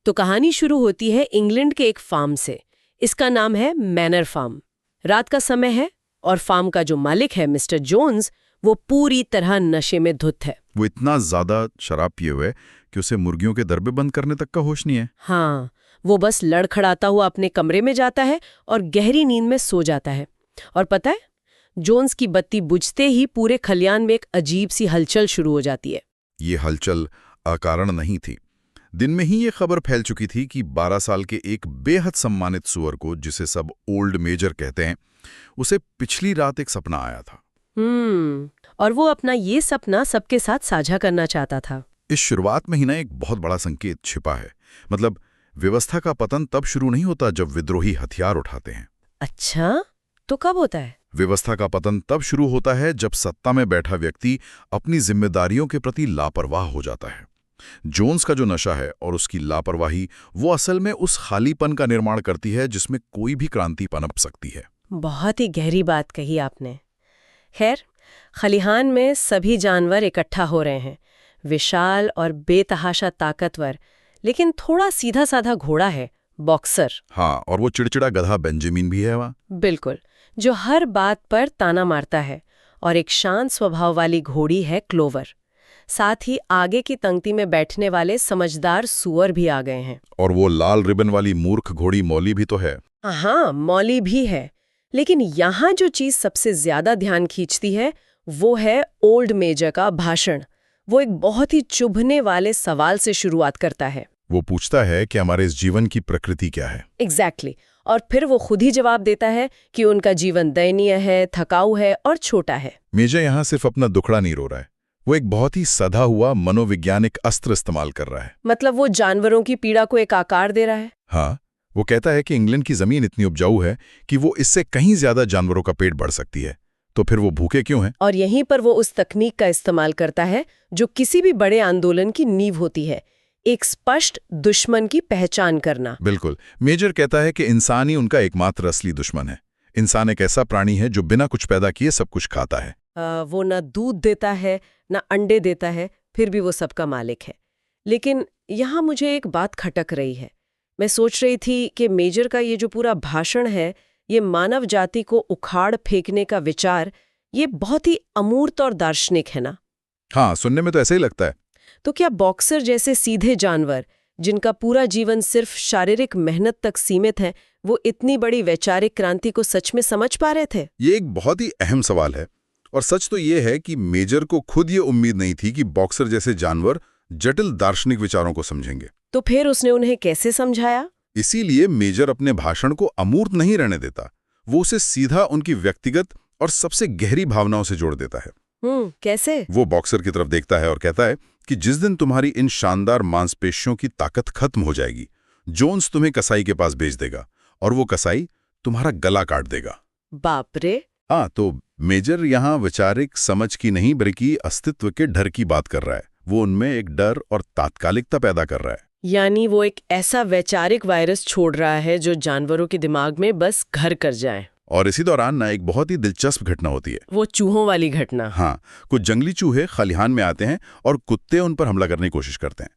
तो कहानी शुरू होती है इंग्लैंड के एक फार्म से। इसका नाम है मैनर फार्म। रात का समय है और फार्म का जो मालिक है मिस्टर जोन्स, वो पूरी तरह नशे में धुत है। वो इतना ज्यादा शराब पिए हुए कि उसे मुर्गियों के दरबे बंद करने तक का होश नहीं है। हाँ, वो बस लड़खड़ाता हुआ अपने कमरे में जाता है और गहरी नींद में सो जाता है। और पता है, जोन्स की बत्ती बुझते ही पूरे खलियान में एक अजीब सी हलचल शुरू हो जाती है। ये हलचल अकारण नहीं थी। दिन में ही ये खबर फैल चुकी थी कि 12 साल के एक बेहद सम्मानित सुअर को, जिसे सब ओल्ड मेजर कहते हैं, उसे पिछली रात एक सपना आया था। और वो अपना ये सपना सबके साथ साझा करना चाहता था। इस शुरुआत में ही ना एक बहुत बड़ा संकेत छिपा है। मतलब व्यवस्था का पतन तब शुरू नहीं होता जब विद्रोही हथियार उठाते हैं। अच्छा, तो कब होता है? व्यवस्था का पतन तब शुरू होता है जब सत्ता में बैठा व्यक्ति अपनी जिम्मेदारियों के प्रति लापरवाह हो जाता है। जोन्स का जो नशा है और उसकी लापरवाही, वो असल में उस खालीपन का निर्माण करती है जिसमें कोई भी क्रांति पनप सकती है। बहुत ही गहरी बात कही आपने। खैर, खलिहान में सभी जानवर इकट्ठा हो रहे हैं। विशाल और बेतहाशा ताकतवर लेकिन थोड़ा सीधा साधा घोड़ा है, बॉक्सर। हाँ, और वो चिड़चिड़ा गधा बेंजामिन भी है वहाँ। बिल्कुल, जो हर बात पर ताना मारता है। और एक शांत स्वभाव वाली घोड़ी है, क्लोवर। साथ ही आगे की पंक्ति में बैठने वाले समझदार सुअर भी आ गए हैं। और वो लाल रिबन वाली मूर्ख घोड़ी मौली भी तो है। हाँ, मौली भी है। लेकिन यहाँ जो चीज सबसे ज्यादा ध्यान खींचती है वो है ओल्ड मेजर का भाषण। वो एक बहुत ही चुभने वाले सवाल से शुरुआत करता है। वो पूछता है कि हमारे इस जीवन की प्रकृति क्या है। एग्जैक्टली। और फिर वो खुद ही जवाब देता है कि उनका जीवन दयनीय है, थकाऊ है और छोटा है। मेजर यहाँ सिर्फ अपना दुखड़ा नहीं रो रहा है, वो एक बहुत ही सधा हुआ मनोवैज्ञानिक अस्त्र इस्तेमाल कर रहा है। मतलब वो जानवरों की पीड़ा को एक आकार दे रहा है। हाँ, वो कहता है कि इंग्लैंड की जमीन इतनी उपजाऊ है कि वो इससे कहीं ज्यादा जानवरों का पेट बढ़ सकती है, तो फिर वो भूखे क्यों हैं? और यहीं पर वो उस तकनीक का इस्तेमाल करता है जो किसी भी बड़े आंदोलन की नींव होती है, एक स्पष्ट दुश्मन की पहचान करना। बिल्कुल। मेजर कहता है कि इंसान ही उनका एकमात्र असली दुश्मन है। इंसान एक ऐसा प्राणी है जो बिना कुछ पैदा किए सब कुछ खाता है। वो ना दूध देता है, ना अंडे देता है, फिर भी वो सबका मालिक है। लेकिन यहाँ मुझे एक बात खटक रही है। मैं सोच रही थी कि मेजर का ये जो पूरा भाषण है, ये मानव जाति को उखाड़ फेंकने का विचार, ये बहुत ही अमूर्त और दार्शनिक है ना? हाँ, सुनने में तो ऐसा ही लगता है। तो क्या बॉक्सर जैसे सीधे जानवर, जिनका पूरा जीवन सिर्फ शारीरिक मेहनत तक सीमित है, वो इतनी बड़ी वैचारिक क्रांति को सच में समझ पा रहे थे? ये एक बहुत ही अहम सवाल है। और सच तो ये है कि मेजर को खुद ये उम्मीद नहीं थी कि बॉक्सर जैसे जानवर जटिल दार्शनिक विचारों को समझेंगे। तो फिर उसने उन्हें कैसे समझाया? इसीलिए मेजर अपने भाषण को अमूर्त नहीं रहने देता। वो उसे सीधा उनकी व्यक्तिगत और सबसे गहरी भावनाओं से जोड़ देता है। कैसे? वो बॉक्सर की तरफ देखता है और कहता है कि जिस दिन तुम्हारी इन शानदार मांसपेशियों की ताकत खत्म हो जाएगी, जोन्स तुम्हें कसाई के पास भेज देगा और वो कसाई तुम्हारा गला काट देगा। बाप रे! हाँ, तो मेजर यहाँ वैचारिक समझ की नहीं बल्कि अस्तित्व के डर की बात कर रहा है। वो उनमें एक डर और तात्कालिकता पैदा कर रहा है। यानी वो एक ऐसा वैचारिक वायरस छोड़ रहा है जो जानवरों के दिमाग में बस घर कर जाए। और इसी दौरान ना एक बहुत ही दिलचस्प घटना होती है। वो चूहों वाली घटना। हाँ, कुछ जंगली चूहे खलिहान में आते हैं और कुत्ते उन पर हमला करने की कोशिश करते हैं।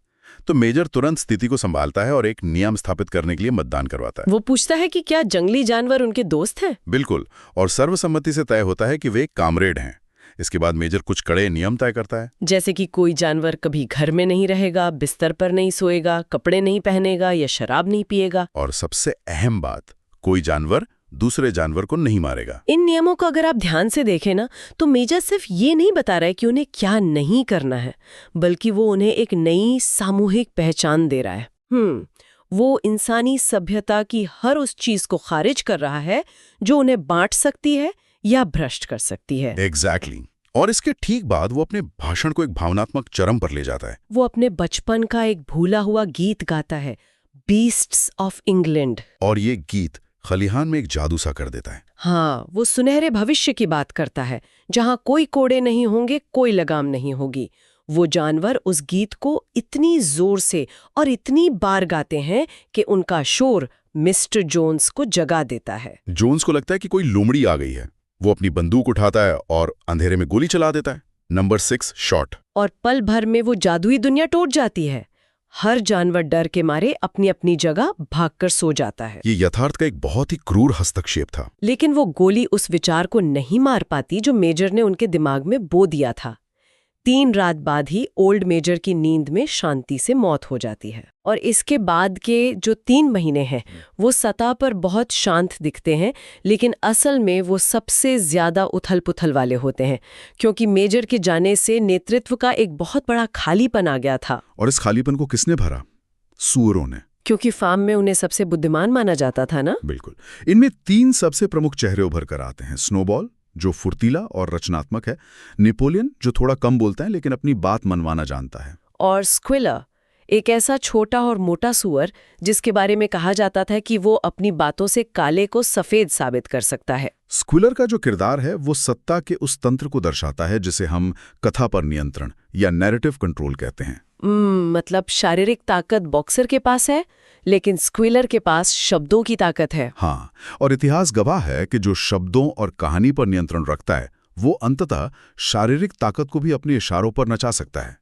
तो मेजर तुरंत स्थिति को संभालता है और एक नियम स्थापित करने के लिए मतदान करवाता है। वो पूछता है कि क्या जंगली जानवर उनके दोस्त हैं? बिल्कुल, और सर्वसम्मति से तय होता है कि वे कामरेड हैं। इसके बाद मेजर कुछ कड़े नियम तय करता है, जैसे कि कोई जानवर कभी घर में नहीं रहेगा, बिस्तर पर नहीं सोएगा, कपड़े नहीं पहनेगा या शराब नहीं पिएगा। और सबसे अहम बात, कोई जानवर दूसरे जानवर को नहीं मारेगा। इन नियमों को अगर आप ध्यान से देखें ना, तो मेजर सिर्फ ये नहीं बता रहा है कि उन्हें क्या नहीं करना है, बल्कि वो उन्हें एक नई सामूहिक पहचान दे रहा है। वो इंसानी सभ्यता की हर उस चीज को खारिज कर रहा है जो उन्हें बांट सकती है या भ्रष्ट कर सकती है। एग्जैक्टली। और इसके ठीक बाद वो अपने भाषण को एक भावनात्मक चरम पर ले जाता है। वो अपने बचपन का एक भूला हुआ गीत गाता है, बीस्ट्स ऑफ इंग्लैंड। और ये गीत खलिहान में एक जादू सा कर देता है। हाँ, वो सुनहरे भविष्य की बात करता है, जहां कोई कोड़े नहीं होंगे, कोई लगाम नहीं होगी। वो जानवर उस गीत को इतनी जोर से और इतनी बार गाते हैं कि उनका शोर मिस्टर जोन्स को जगा देता है। जोन्स को लगता है कि कोई लोमड़ी आ गई है। वो अपनी बंदूक उठाता है और अंधेरे में गोली चला देता है। Number 6 shot. और पल भर में वो जादुई दुनिया टूट जाती है। हर जानवर डर के मारे अपनी अपनी जगह भागकर सो जाता है। ये यथार्थ का एक बहुत ही क्रूर हस्तक्षेप था। लेकिन वो गोली उस विचार को नहीं मार पाती जो मेजर ने उनके दिमाग में बो दिया था। 3 रात बाद ही ओल्ड मेजर की नींद में शांति से मौत हो जाती है और इसके बाद के जो 3 महीने हैं वो सतह पर बहुत शांत दिखते हैं, लेकिन असल में वो सबसे ज्यादा उथल-पुथल वाले होते हैं, क्योंकि मेजर के जाने से नेतृत्व का एक बहुत बड़ा खालीपन आ गया था। और इस खालीपन को किसने भरा? सूअरों ने। क्योंकि फार्म में उन्हें सबसे बुद्धिमान माना जाता था ना। बिल्कुल। इनमें 3 सबसे प्रमुख चेहरे उभर कर आते हैं। स्नोबॉल, जो फुर्तीला और रचनात्मक है, नेपोलियन, जो थोड़ा कम बोलता है लेकिन अपनी बात मनवाना जानता है, और स्क्विलर, एक ऐसा छोटा और मोटा सुअर जिसके बारे में कहा जाता था कि वो अपनी बातों से काले को सफेद साबित कर सकता है। स्क्विलर का जो किरदार है वो सत्ता के उस तंत्र को दर्शाता है जिसे हम कथा पर नियंत्रण या नैरेटिव कंट्रोल कहते हैं। मतलब शारीरिक ताकत बॉक्सर के पास है, लेकिन स्क्विलर के पास शब्दों की ताकत है। हाँ, और इतिहास गवाह है कि जो शब्दों और कहानी पर नियंत्रण रखता है वो अंततः शारीरिक ताकत को भी अपने इशारों पर नचा सकता है।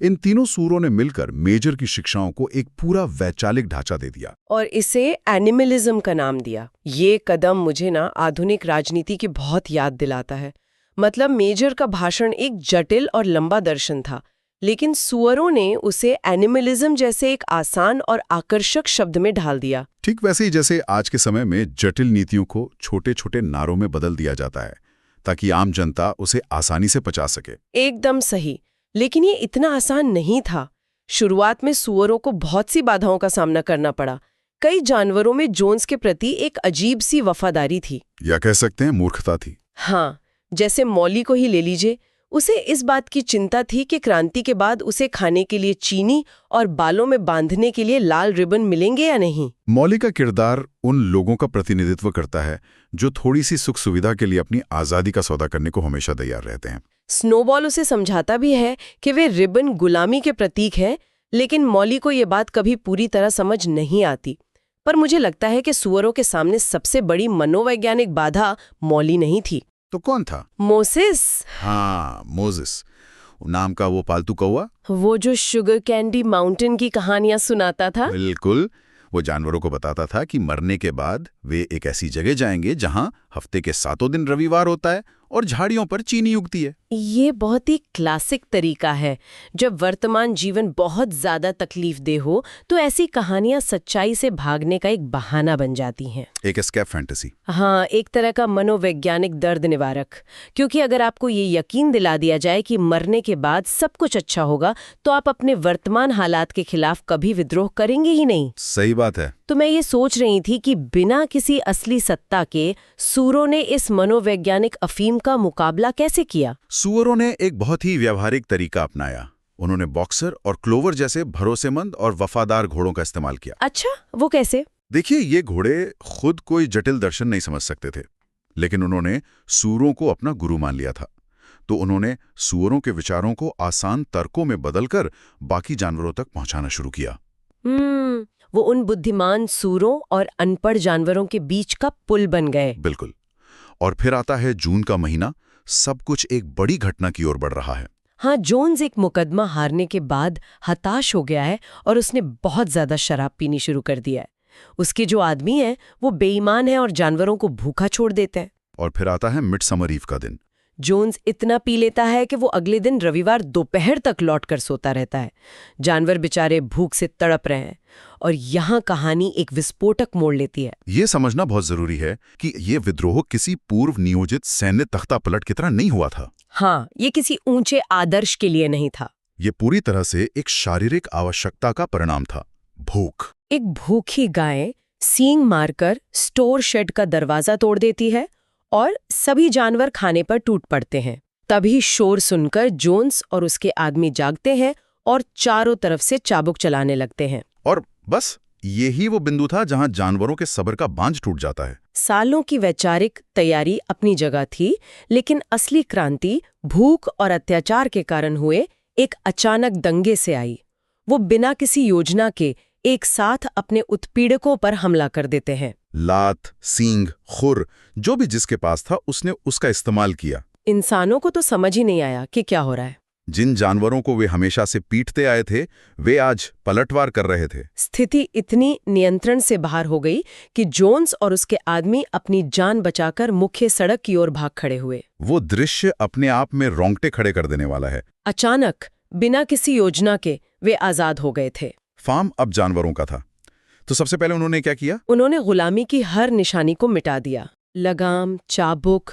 इन तीनों सूरों ने मिलकर मेजर की शिक्षाओं को एक पूरा वैचारिक ढांचा दे दिया और इसे एनिमलिज्म का नाम दिया। ये कदम मुझे ना आधुनिक राजनीति की बहुत याद दिलाता है। मतलब मेजर का भाषण एक जटिल और लंबा दर्शन था, लेकिन सुअरों ने उसे एनिमलिज्म जैसे एक आसान और आकर्षक शब्द में ढाल दिया। ठीक वैसे ही जैसे आज के समय में जटिल नीतियों को छोटे छोटे नारों में बदल दिया जाता है ताकि आम जनता उसे आसानी से पचा सके। एकदम सही। लेकिन ये इतना आसान नहीं था। शुरुआत में सुअरों को बहुत सी बाधाओं का सामना करना पड़ा। कई जानवरों में जोन्स के प्रति एक अजीब सी वफादारी थी, या कह सकते हैं मूर्खता थी। हाँ, जैसे मौली को ही ले लीजिए। उसे इस बात की चिंता थी कि क्रांति के बाद उसे खाने के लिए चीनी और बालों में बांधने के लिए लाल रिबन मिलेंगे या नहीं। मौली का किरदार उन लोगों का प्रतिनिधित्व करता है जो थोड़ी सी सुख सुविधा के लिए अपनी आजादी का सौदा करने को हमेशा तैयार रहते हैं। स्नोबॉल उसे समझाता भी है कि वे रिबन गुलामी के प्रतीक हैं, लेकिन मौली को ये बात कभी पूरी तरह समझ नहीं आती। पर मुझे लगता है कि सुअरों के सामने सबसे बड़ी मनोवैज्ञानिक बाधा मौली नहीं थी। तो कौन था? मोसेस। हाँ, मोसेस, नाम का वो पालतू कौवा, वो जो शुगर कैंडी माउंटेन की कहानियां सुनाता था। बिल्कुल। वो जानवरों को बताता था कि मरने के बाद वे एक ऐसी जगह जाएंगे जहां हफ्ते के 7 दिन रविवार होता है और झाड़ियों पर चीनी उगती है। ये बहुत ही क्लासिक तरीका है। जब वर्तमान जीवन बहुत ज्यादा तकलीफदेह हो तो ऐसी कहानियां सच्चाई से भागने का एक बहाना बन जाती हैं। एक एस्केप फैंटेसी। हाँ, एक तरह का मनोवैज्ञानिक दर्द निवारक। क्योंकि अगर आपको ये यकीन दिला दिया जाए कि मरने के बाद सब कुछ अच्छा होगा, तो आप अपने वर्तमान हालात के खिलाफ कभी विद्रोह करेंगे ही नहीं। सही बात है। तो मैं ये सोच रही थी कि बिना किसी असली सत्ता के सूरों ने इस मनोवैज्ञानिक अफीम का मुकाबला कैसे किया? सूअरों ने एक बहुत ही व्यावहारिक तरीका अपनाया। उन्होंने बॉक्सर और क्लोवर जैसे भरोसेमंद और वफादार घोड़ों का इस्तेमाल किया। अच्छा, वो कैसे? देखिए, ये घोड़े खुद कोई जटिल दर्शन नहीं समझ सकते थे, लेकिन उन्होंने सूअरों को अपना गुरु मान लिया था। तो उन्होंने सूअरों के विचारों को आसान तर्कों में बदलकर बाकी जानवरों तक पहुंचाना शुरू किया। वो उन बुद्धिमान सूरों और अनपढ़ जानवरों के बीच का पुल बन गए। बिल्कुल। और फिर आता है जून का महीना। सब कुछ एक बड़ी घटना की ओर बढ़ रहा है। हाँ, जोन्स एक मुकदमा हारने के बाद हताश हो गया है और उसने बहुत ज्यादा शराब पीनी शुरू कर दिया है। उसके जो आदमी है वो बेईमान है और जानवरों को भूखा छोड़ देते हैं। और फिर आता है मिडसमर ईव का दिन। जोन्स इतना पी लेता है कि वो अगले दिन रविवार दोपहर तक लौट कर सोता रहता है। जानवर बेचारे भूख से तड़प रहे हैं और यहाँ कहानी एक विस्फोटक मोड़ लेती है। ये समझना बहुत जरूरी है कि ये विद्रोह किसी पूर्व नियोजित सैन्य तख्तापलट की तरह नहीं हुआ था। हाँ, ये किसी ऊंचे आदर्श के लिए नहीं था। ये पूरी तरह से एक शारीरिक आवश्यकता का परिणाम था। भूख। एक भूखी गाय सींग मारकर स्टोर शेड का दरवाजा तोड़ देती है और सभी जानवर खाने पर टूट पड़ते हैं। तभी शोर सुनकर जोन्स और उसके आदमी जागते हैं और चारों तरफ से चाबुक चलाने लगते हैं। और बस यही वो बिंदु था जहां जानवरों के सब्र का बांझ टूट जाता है। सालों की वैचारिक तैयारी अपनी जगह थी, लेकिन असली क्रांति भूख और अत्याचार के कारण हुए एक अचानक दंगे से आई। वो बिना किसी योजना के एक साथ अपने उत्पीड़कों पर हमला कर देते हैं। लात, सींग, खुर, जो भी जिसके पास था उसने उसका इस्तेमाल किया। इंसानों को तो समझ ही नहीं आया कि क्या हो रहा है। जिन जानवरों को वे हमेशा से पीटते आए थे, वे आज पलटवार कर रहे थे। स्थिति इतनी नियंत्रण से बाहर हो गई कि जोन्स और उसके आदमी अपनी जान बचाकर मुख्य सड़क की ओर भाग खड़े हुए। वो दृश्य अपने आप में रोंगटे खड़े कर देने वाला है। अचानक, बिना किसी योजना के, वे आजाद हो गए थे। फार्म अब जानवरों का था। तो सबसे पहले उन्होंने क्या किया? उन्होंने गुलामी की हर निशानी को मिटा दिया। लगाम, चाबुक,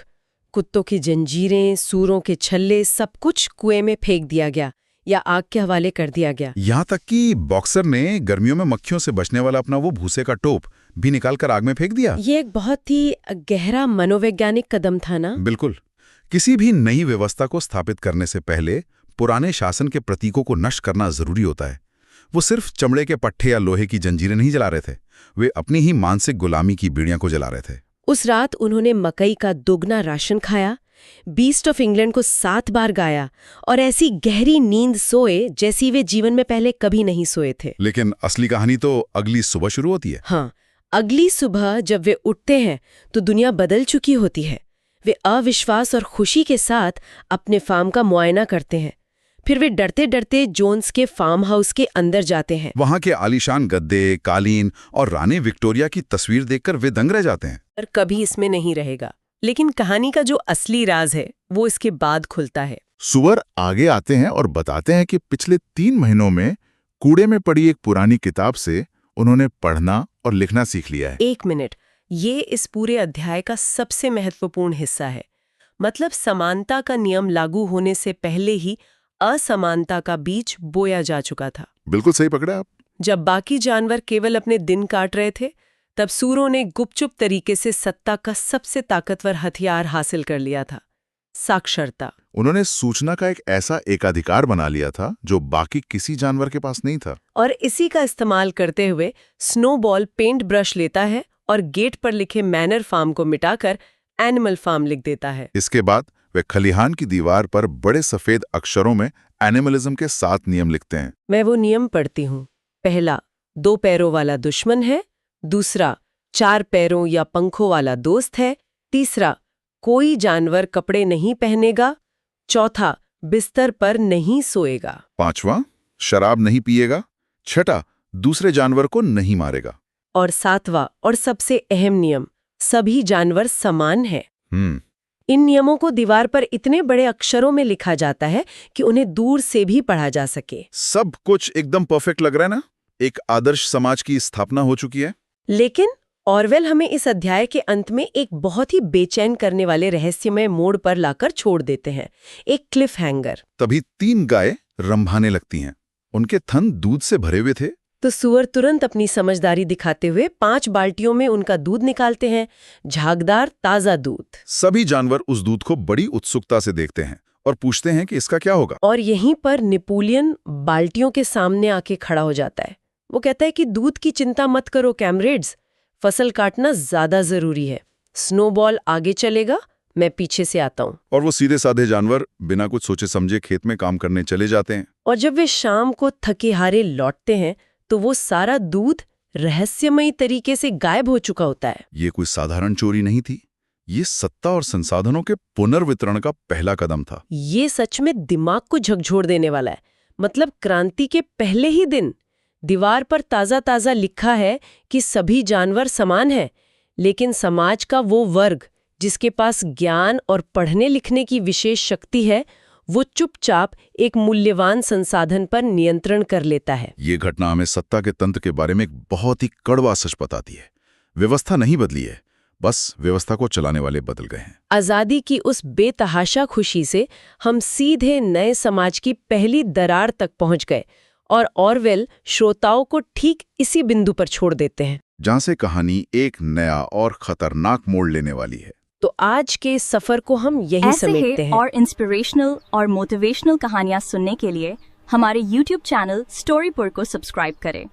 कुत्तों की जंजीरें, सूरों के छल्ले, सब कुछ कुएं में फेंक दिया गया या आग के हवाले कर दिया गया। यहाँ तक कि बॉक्सर ने गर्मियों में मक्खियों से बचने वाला अपना वो भूसे का टोप भी निकालकर आग में फेंक दिया। ये एक बहुत ही गहरा मनोवैज्ञानिक कदम था ना? बिल्कुल। किसी भी नई व्यवस्था को स्थापित करने से पहले पुराने शासन के प्रतीकों को नष्ट करना जरूरी होता है। वो सिर्फ चमड़े के पट्टे या लोहे की जंजीरें नहीं जला रहे थे, वे अपनी ही मानसिक गुलामी की बीड़ियां को जला रहे थे। उस रात उन्होंने मकई का दोगुना राशन खाया, बीस्ट ऑफ इंग्लैंड को 7 बार गाया और ऐसी गहरी नींद सोए जैसी वे जीवन में पहले कभी नहीं सोए थे। लेकिन असली कहानी तो अगली सुबह शुरू होती है। हाँ, अगली सुबह जब वे उठते हैं तो दुनिया बदल चुकी होती है। वे अविश्वास और खुशी के साथ अपने फार्म का मुआयना करते हैं। फिर वे डरते डरते जोन्स के फार्म हाउस के अंदर जाते हैं। वहां के आलीशान गद्दे, कालीन और रानी विक्टोरिया की तस्वीर देखकर वे दंग रह जाते हैं। और कभी इसमें नहीं रहेगा। लेकिन कहानी का जो असली राज है वो इसके बाद खुलता है। सुअर आगे आते हैं और बताते हैं कि पिछले 3 महीनों में कूड़े में पड़ी एक पुरानी किताब से उन्होंने पढ़ना और लिखना सीख लिया है। 1 मिनट, ये इस पूरे अध्याय का सबसे महत्वपूर्ण हिस्सा है। मतलब समानता का नियम लागू होने से पहले ही असमानता का बीज बोया जा चुका था। बिल्कुल सही पकड़ा आप। जब बाकी जानवर केवल अपने दिन काट रहे थे, तब सूरों ने गुपचुप तरीके से सत्ता का सबसे ताकतवर हथियार हासिल कर लिया था, साक्षरता। उन्होंने सूचना का एक ऐसा एकाधिकार बना लिया था जो बाकी किसी जानवर के पास नहीं था। और इसी का इस्तेमाल करते हुए स्नोबॉल पेंट ब्रश लेता है और गेट पर लिखे मैनर फार्म को मिटाकर एनिमल फार्म लिख देता है। इसके बाद वे खलिहान की दीवार पर बड़े सफेद अक्षरों में एनिमलिज्म के 7 नियम लिखते हैं। मैं वो नियम पढ़ती हूँ। पहला, 2 पैरों वाला दुश्मन है। दूसरा, 4 पैरों या पंखों वाला दोस्त है। तीसरा, कोई जानवर कपड़े नहीं पहनेगा। चौथा, बिस्तर पर नहीं सोएगा। 5वां, शराब नहीं पिएगा। 6ठा, दूसरे जानवर को नहीं मारेगा। और 7वां और सबसे अहम नियम, सभी जानवर समान हैं। इन नियमों को दीवार पर इतने बड़े अक्षरों में लिखा जाता है कि उन्हें दूर से भी पढ़ा जा सके। सब कुछ एकदम परफेक्ट लग रहा है ना? एक आदर्श समाज की स्थापना हो चुकी है। लेकिन ऑरवेल हमें इस अध्याय के अंत में एक बहुत ही बेचैन करने वाले रहस्यमय मोड़ पर लाकर छोड़ देते हैं, एक क्लिफ हैंगर। तभी 3 गायें रंभाने लगती हैं। उनके थन दूध से भरे हुए थे। तो सुअर तुरंत अपनी समझदारी दिखाते हुए 5 बाल्टियों में उनका दूध निकालते हैं, झागदार ताजा दूध। सभी जानवर उस दूध को बड़ी उत्सुकता से देखते हैं और पूछते हैं कि इसका क्या होगा। और यहीं पर नेपोलियन बाल्टियों के सामने आके खड़ा हो जाता है। वो कहता है कि दूध की चिंता मत करो कैमरेड्स, फसल काटना ज्यादा जरूरी है। स्नोबॉल आगे चलेगा, मैं पीछे से आता हूँ। और वो सीधे साधे जानवर बिना कुछ सोचे समझे खेत में काम करने चले जाते हैं। और जब वे शाम को थके हारे लौटते हैं तो वो सारा दूध रहस्यमयी तरीके से गायब हो चुका होता है। ये कोई साधारण चोरी नहीं थी, ये सत्ता और संसाधनों के पुनर्वितरण का पहला कदम था। ये सच में दिमाग को झकझोर देने वाला है। मतलब क्रांति के पहले ही दिन दीवार पर ताजा ताजा लिखा है कि सभी जानवर समान हैं, लेकिन समाज का वो वर्ग जिसके पास ज्ञान और पढ़ने लिखने की विशेष शक्ति है, वो चुपचाप एक मूल्यवान संसाधन पर नियंत्रण कर लेता है। ये घटना हमें सत्ता के तंत्र के बारे में एक बहुत ही कड़वा सच बताती है। व्यवस्था नहीं बदली है, बस व्यवस्था को चलाने वाले बदल गए हैं। आजादी की उस बेतहाशा खुशी से हम सीधे नए समाज की पहली दरार तक पहुंच गए और ऑरवेल श्रोताओं को ठीक इसी बिंदु पर छोड़ देते हैं, जहां से कहानी एक नया और खतरनाक मोड़ लेने वाली है। तो आज के सफर को हम यही समेटते हैं। और इंस्पिरेशनल और मोटिवेशनल कहानियां सुनने के लिए हमारे YouTube चैनल स्टोरीपुर को सब्सक्राइब करें।